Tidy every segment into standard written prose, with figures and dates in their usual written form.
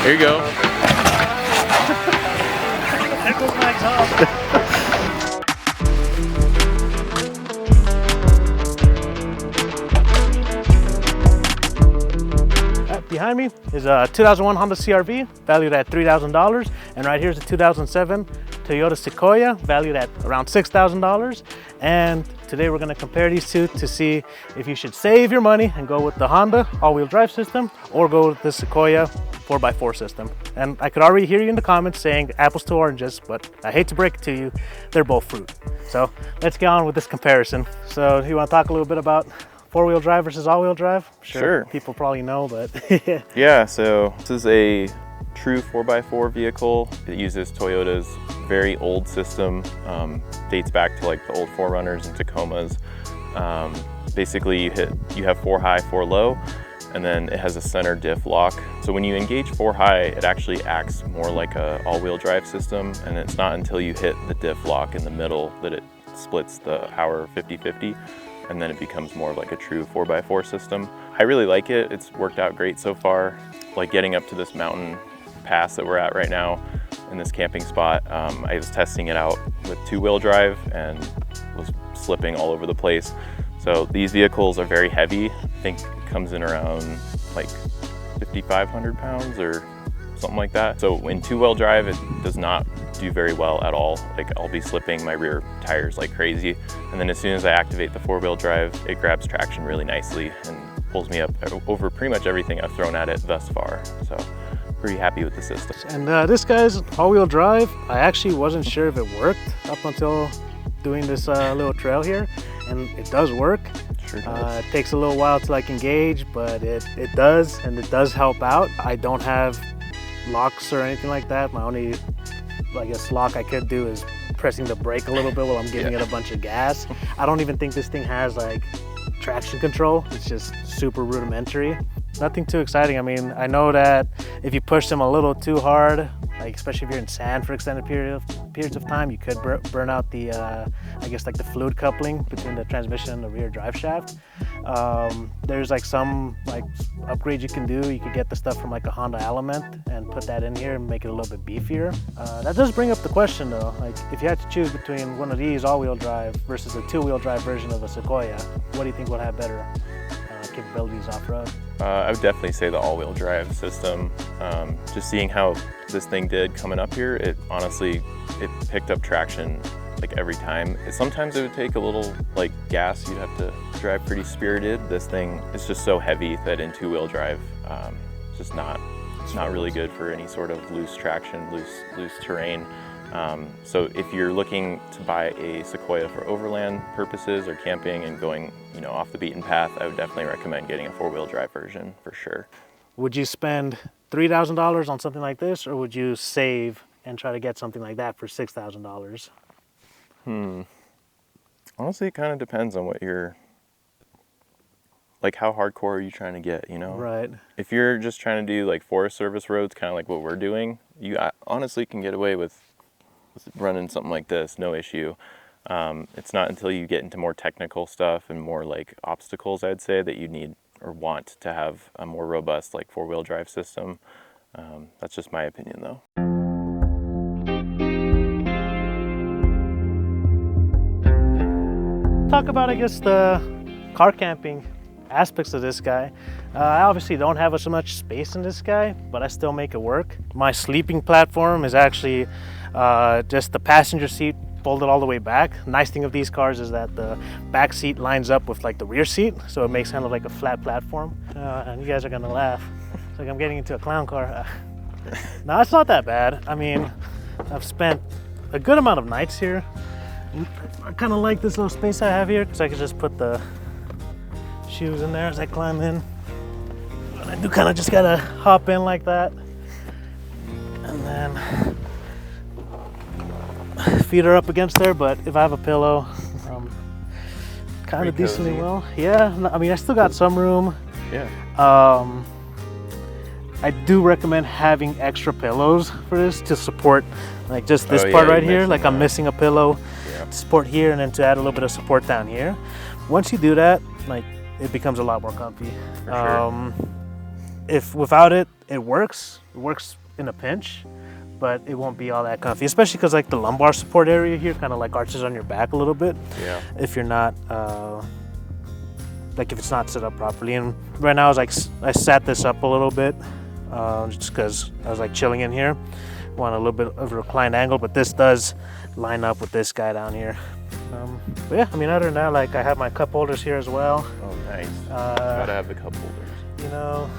Here you go. There goes my exhaust. Behind me is a 2001 Honda CRV, valued at $3,000. And right here is a 2007 Toyota Sequoia, valued at around $6,000. And today we're gonna compare these two to see if you should save your money and go with the Honda all-wheel drive system or go with the Sequoia 4x4 system. And I could already hear you in the comments saying apples to oranges, but I hate to break it to you, they're both fruit. So let's get on with this comparison. So you wanna talk a little bit about four-wheel drive versus all-wheel drive? Sure. People probably know, but Yeah, so this is a true 4x4 vehicle. It uses Toyota's very old system, dates back to like the old 4Runners and Tacomas. Basically you have 4 high, 4 low, and then it has a center diff lock. So when you engage 4 high, it actually acts more like a all-wheel drive system, and it's not until you hit the diff lock in the middle that it splits the power 50-50. And then it becomes more of like a true 4x4 system. I really like it. It's worked out great so far. Like getting up to this mountain pass that we're at right now in this camping spot, I was testing it out with 2-wheel drive and was slipping all over the place. So these vehicles are very heavy. I think it comes in around like 5,500 pounds or something like that. So in 2-wheel drive, it does not do very well at all. Like I'll be slipping my rear tires like crazy. And then as soon as I activate the 4-wheel drive, it grabs traction really nicely and pulls me up over pretty much everything I've thrown at it thus far. So pretty happy with the system. And this guy's all-wheel drive, I actually wasn't sure if it worked up until doing this little trail here, and it does work. Sure does. It takes a little while to like engage, but it does, and it does help out. I don't have locks or anything like that. My only, I guess, lock I could do is pressing the brake a little bit while I'm giving it a bunch of gas. I don't even think this thing has like traction control. It's just super rudimentary. Nothing too exciting. I mean, I know that if you push them a little too hard, like especially if you're in sand for extended periods of time, you could burn out the, I guess like the fluid coupling between the transmission and the rear drive shaft. There's like some like upgrades you can do. You could get the stuff from like a Honda Element and put that in here and make it a little bit beefier. That does bring up the question though, like if you had to choose between one of these all-wheel drive versus a 2-wheel drive version of a Sequoia, what do you think would have better capabilities off-road? I would definitely say the all-wheel drive system. Just seeing how this thing did coming up here, it honestly, it picked up traction like every time. Sometimes it would take a little like gas, you'd have to drive pretty spirited. This thing is just so heavy that in 2-wheel drive, it's just not really good for any sort of loose traction, loose terrain. So if you're looking to buy a Sequoia for overland purposes or camping and going, you know, off the beaten path, I would definitely recommend getting a 4-wheel drive version for sure. Would you spend $3,000 on something like this, or would you save and try to get something like that for $6,000? Honestly, it kind of depends on what you're, like how hardcore are you trying to get, you know? Right. If you're just trying to do like Forest Service roads, kind of like what we're doing, you honestly can get away with running something like this, no issue. It's not until you get into more technical stuff and more like obstacles, I'd say, that you need or want to have a more robust like 4-wheel drive system. That's just my opinion though. Talk about, I guess, the car camping aspects of this guy. I obviously don't have so much space in this guy, but I still make it work. My sleeping platform is actually just the passenger seat folded all the way back. Nice thing of these cars is that the back seat lines up with like the rear seat, so it makes kind of like a flat platform. And you guys are gonna laugh. It's like I'm getting into a clown car. No, it's not that bad. I mean, I've spent a good amount of nights here. I kind of like this little space I have here because I can just put the shoes in there as I climb in. And I do kind of just gotta hop in like that. And then feet are up against there, but if I have a pillow, kind of decently well. Yeah, I mean, I still got some room. Yeah. I do recommend having extra pillows for this to support like just this part right here. Like I'm missing a pillow to support here and then to add a little bit of support down here. Once you do that, like it becomes a lot more comfy. For sure. if without it, it works. It works in a pinch, but it won't be all that comfy, especially because like the lumbar support area here kind of like arches on your back a little bit. Yeah. If you're not, like if it's not set up properly. And right now I sat this up a little bit, just because I was like chilling in here. Want a little bit of a reclined angle, but this does line up with this guy down here. But yeah, I mean, other than that, like I have my cup holders here as well. Oh, nice. Gotta have the cup holders. You know,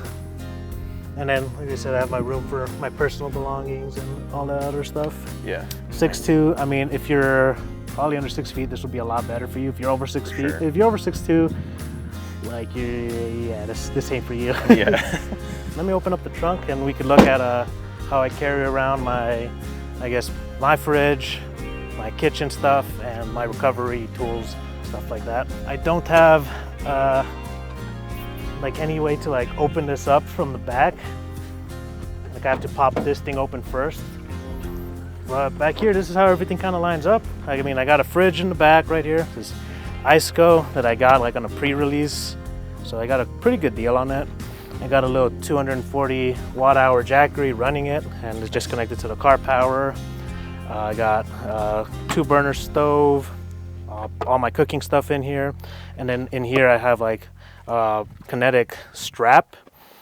and then like I said, I have my room for my personal belongings and all that other stuff. Yeah. 6'2", I mean, if you're probably under 6 feet, this will be a lot better for you. If you're over 6 feet, if you're over 6'2", like this ain't for you. Yeah. Let me open up the trunk and we could look at how I carry around my fridge, my kitchen stuff, and my recovery tools, stuff like that. I don't have like any way to like open this up from the back. Like I have to pop this thing open first. But back here, this is how everything kind of lines up. Like, I mean, I got a fridge in the back right here. This IceCo that I got like on a pre-release. So I got a pretty good deal on that. I got a little 240 watt hour Jackery running it, and it's just connected to the car power. I got 2 burner stove, all my cooking stuff in here. And then in here I have like kinetic strap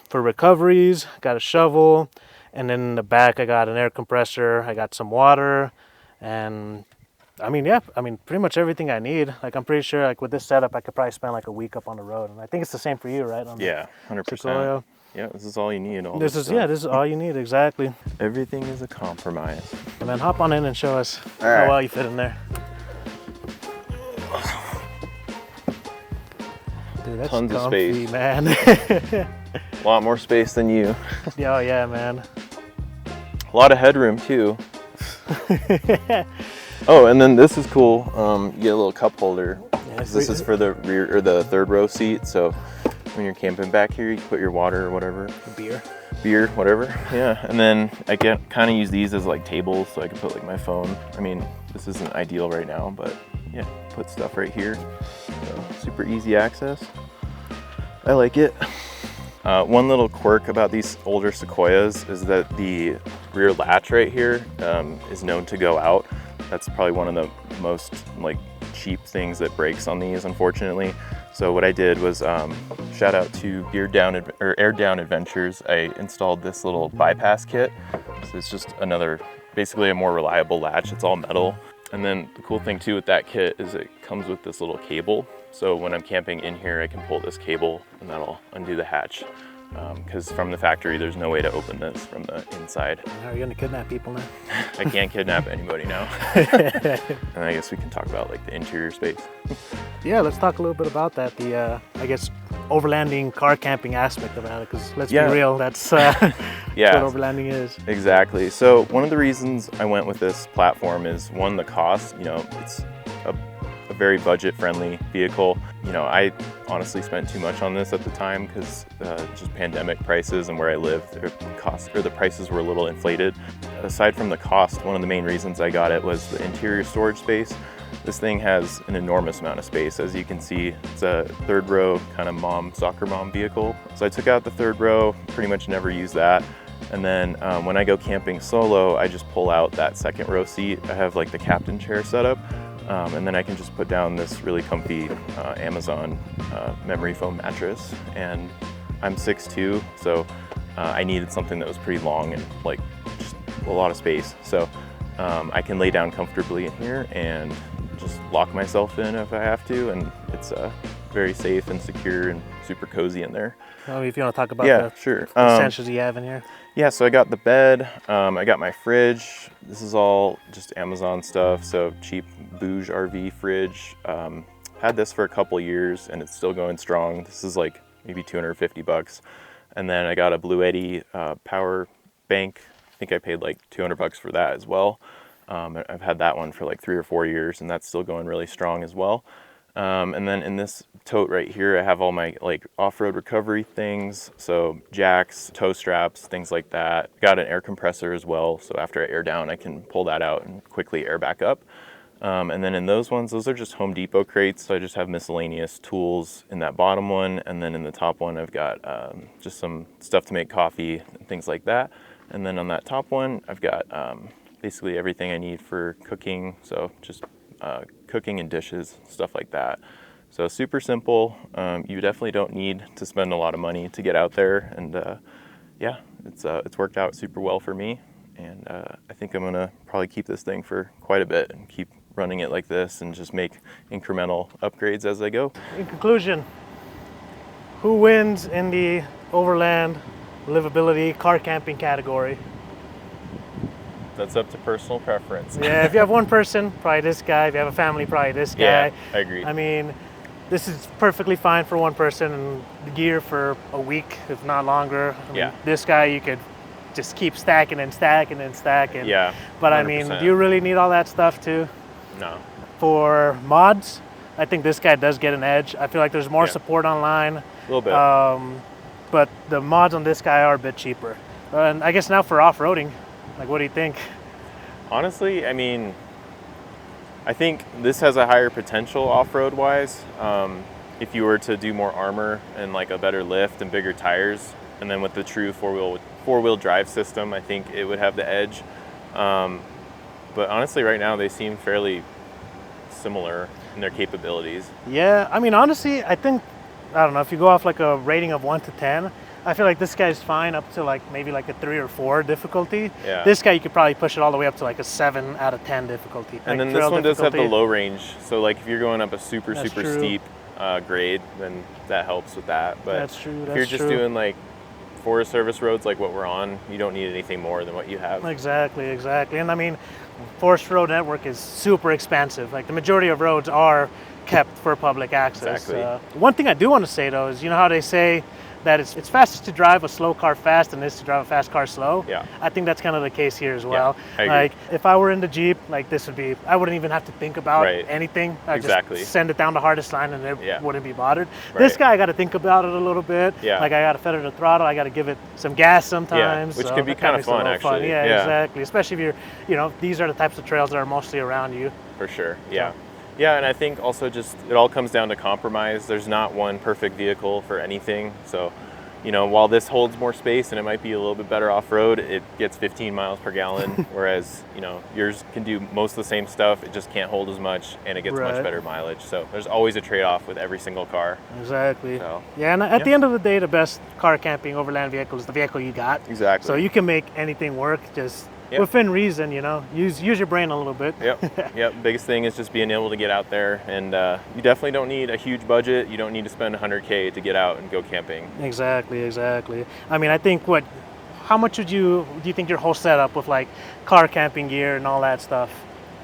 for recoveries, got a shovel, and then in the back I got an air compressor, I got some water, and I mean, yeah, I mean, pretty much everything I need. Like, I'm pretty sure, like, with this setup, I could probably spend, like, a week up on the road. And I think it's the same for you, right? Yeah, 100%. Sequoia. Yeah, this is all you need. This is all you need, exactly. Everything is a compromise. And then hop on in and show us all right. how well you fit in there. Dude, that's tons comfy, of space, man. A lot more space than you. Oh, yeah, man. A lot of headroom, too. Oh, and then this is cool. You get a little cup holder. Yeah, This is for the rear or the third row seat. So when you're camping back here, you can put your water or whatever. Beer, whatever. Yeah. And then I kind of use these as like tables, so I can put like my phone. I mean, this isn't ideal right now, but yeah, put stuff right here. So super easy access. I like it. One little quirk about these older Sequoias is that the rear latch right here is known to go out. That's probably one of the most like cheap things that breaks on these, unfortunately. So what I did was, shout out to Air Down Adventures. I installed this little bypass kit. So it's just basically a more reliable latch. It's all metal. And then the cool thing too with that kit is it comes with this little cable. So when I'm camping in here, I can pull this cable and that'll undo the hatch. Because from the factory, there's no way to open this from the inside. How are you gonna kidnap people now? I can't kidnap anybody now. And I guess we can talk about like the interior space. Yeah, let's talk a little bit about that. The, I guess, overlanding car camping aspect about it, because let's be real, that's what overlanding is. Exactly. So one of the reasons I went with this platform is, one, the cost. You know, it's a very budget-friendly vehicle. You know, I honestly spent too much on this at the time because just pandemic prices and where I live, the prices were a little inflated. Aside from the cost, one of the main reasons I got it was the interior storage space. This thing has an enormous amount of space. As you can see, it's a third row kind of soccer mom vehicle. So I took out the third row, pretty much never use that. And then when I go camping solo, I just pull out that second row seat. I have like the captain chair set up. And then I can just put down this really comfy Amazon memory foam mattress. And I'm 6'2", so I needed something that was pretty long and like just a lot of space. So I can lay down comfortably in here and just lock myself in if I have to. And it's very safe and secure and super cozy in there. Oh, if you want to talk about the essentials you have in here. Yeah, so I got the bed, I got my fridge. This is all just Amazon stuff, so cheap bouge RV fridge. Had this for a couple years and it's still going strong. This is like maybe 250 bucks. And then I got a Blue Eddy power bank. I think I paid like 200 bucks for that as well. I've had that one for like 3 or 4 years and that's still going really strong as well. And then in this tote right here, I have all my like off-road recovery things. So jacks, tow straps, things like that. Got an air compressor as well. So after I air down, I can pull that out and quickly air back up. And then in those ones, those are just Home Depot crates. So I just have miscellaneous tools in that bottom one. And then in the top one, I've got just some stuff to make coffee and things like that. And then on that top one, I've got basically everything I need for cooking. So just cooking and dishes, stuff like that. So super simple. You definitely don't need to spend a lot of money to get out there. And yeah, it's worked out super well for me. And I think I'm gonna probably keep this thing for quite a bit and keep running it like this and just make incremental upgrades as I go. In conclusion, who wins in the overland livability car camping category? That's up to personal preference. Yeah, if you have one person, probably this guy. If you have a family, probably this guy. Yeah, I agree. I mean, this is perfectly fine for one person and the gear for a week, if not longer. I mean, this guy, you could just keep stacking and stacking and stacking. Yeah. But 100%. I mean, do you really need all that stuff too? No. For mods, I think this guy does get an edge. I feel like there's more support online. A little bit. But the mods on this guy are a bit cheaper. And I guess now for off-roading, like, what do you think? Honestly, I mean, I think this has a higher potential off-road wise. If you were to do more armor and like a better lift and bigger tires, and then with the true four-wheel drive system, I think it would have the edge. But honestly, right now they seem fairly similar in their capabilities. Yeah, I mean, honestly, I think, I don't know, if you go off like a rating of 1 to 10, I feel like this guy's fine up to like maybe like a 3 or 4 difficulty. Yeah. This guy, you could probably push it all the way up to like a 7 out of 10 difficulty. And like then this one does have the low range. So like if you're going up a super steep grade, then that helps with that. But that's true. If you're just doing like Forest Service roads like what we're on, you don't need anything more than what you have. Exactly. And I mean, Forest Road Network is super expansive. Like the majority of roads are kept for public access. Exactly. One thing I do want to say though is, you know how they say that it's fastest to drive a slow car fast than it is to drive a fast car slow? Yeah. I think that's kind of the case here as well. Yeah, I agree. Like if I were in the Jeep, like this would be, I wouldn't even have to think about anything. I'd just send it down the hardest line and it wouldn't be bothered. This guy, I got to think about it a little bit. Yeah. Like I got to feather the throttle. I got to give it some gas sometimes. Yeah, which can be kind of fun actually. Yeah, exactly. Especially if you're, you know, these are the types of trails that are mostly around you. For sure, yeah. Yeah, and I think also just, it all comes down to compromise. There's not one perfect vehicle for anything. So, you know, while this holds more space and it might be a little bit better off-road, it gets 15 miles per gallon, whereas, you know, yours can do most of the same stuff, it just can't hold as much, and it gets much better mileage. So there's always a trade-off with every single car. Exactly. So, yeah, and at the end of the day, the best car camping overland vehicle is the vehicle you got. Exactly. So you can make anything work, just within reason, you know, use your brain a little bit. Yep. Biggest thing is just being able to get out there, and you definitely don't need a huge budget. You don't need to spend $100K to get out and go camping. Exactly. I mean, I think how much do you think your whole setup with like car camping gear and all that stuff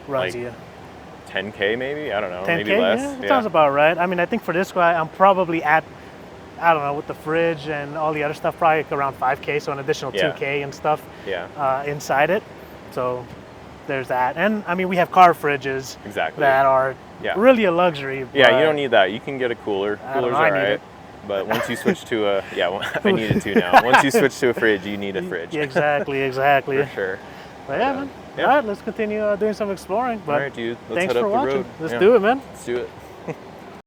runs like you? 10K maybe? I don't know. 10K? Maybe less. Yeah, that sounds about right. I mean, I think for this guy, I'm probably at, I don't know, with the fridge and all the other stuff, probably around 5K, so an additional 2K and stuff inside it. So there's that. And I mean, we have car fridges that are really a luxury. Yeah, you don't need that. You can get a cooler. Cooler's all right. But once you switch to a, I need it too now. Once you switch to a fridge, you need a fridge. Exactly. For sure. But yeah, man. All right, let's continue doing some exploring. But all right, dude. Let's thanks head for up the watching. road. Let's do it, man. Let's do it.